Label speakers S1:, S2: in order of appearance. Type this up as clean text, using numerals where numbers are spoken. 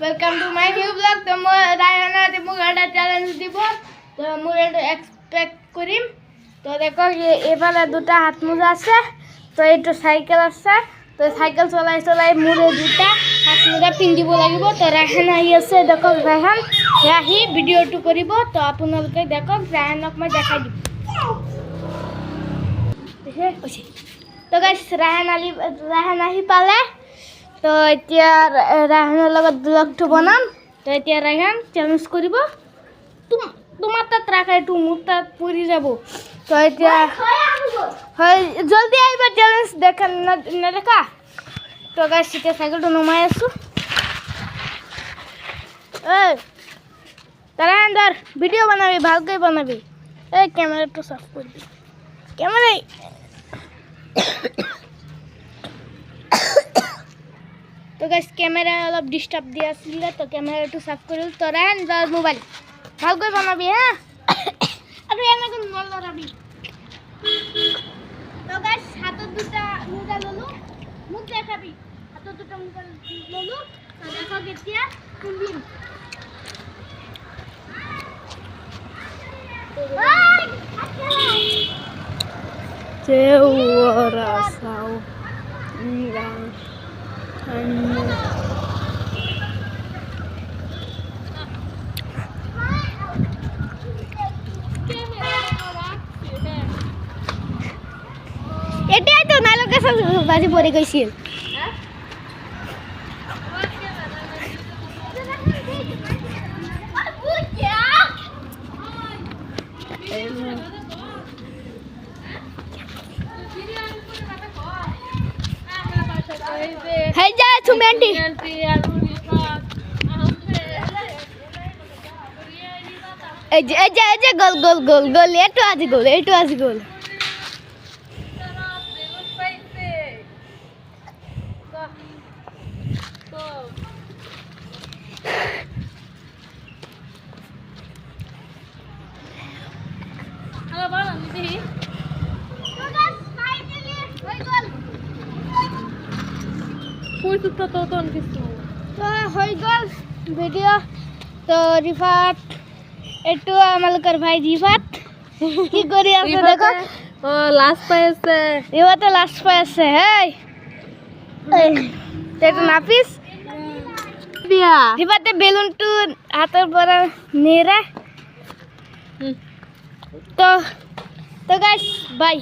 S1: Welcome to my new blog. तो रायना मुगाटा challenge দিব তো মই এক্সপেক্ট করিম। তো দেখো এবারে দুটা হাত মোজা আছে, তো এইটো সাইকেল আছে, তো সাইকেল চলাই চলাই মোরে দুটা হাত মোজা পিন্ধিব লাগিব। তো রায়হান আহি আছে, দেখো রায়হান আহি ভিডিওটো কৰিব। তো আপোনালোকে দেখো রায়হানক মই দেখাই দিম। তো গাইস রায়হান আহি পালে, তো এতিয়া রায়হানৰ লগত ব্লগটো বনাম। তো এতিয়া রায়হান চ্যালেঞ্জ কৰিব, তোমার তাত রাখা একটু মোৰ তাত পৰি যাব। তো এতিয়া হয় জলদি আহিবা, চ্যালেঞ্জ দেখা নেদেখা। তো গাইস এতিয়া চাইকেলটো নমাই আছো। এই রায়হান ধর, ভিডিও বানাবি, ভালকৈ বানাবি। এই ক্যামেরাটো সাফ করবি, ক্যামেরাই তো গাইস ক্যামেরা অলপ ডিস্টার্ব দিয়ে আসলে, তো ক্যামেরাটো সাফ কৰিল। তো রায়হান ধর মোবাইল, ভালকৈ বানাবি হ্যাঁ, আৰু এনেকৈ নলৰাবি। তো গাইস হাতত দুটা মোজা ললো, মোক দেখাবি। হাতত দুটা মোজা ললো, তো দেখো কেতিয়া পিন্ধিম। Cewarasaw enggak এটাই তো নালো কাছে বাজি পড়ে গেছিল। হাই যা তুমি আন্টি, এই যে গোল গোল গোল গোল, এটু আজি গোল, এটু আজি গোল। হয়ে গেল ভিডিও। তো রিফাত, একটু আমালকার ভাই রিফাত কি করি আছে দেখো,
S2: ও লাস্ট পাইছে,
S1: রিফাতে লাস্ট পাইছে। হেই এটা নাফিস
S2: বিয়া
S1: রিফাতে বেলুনটো হাতের পৰা নেরা। তো তো গাইস বাই।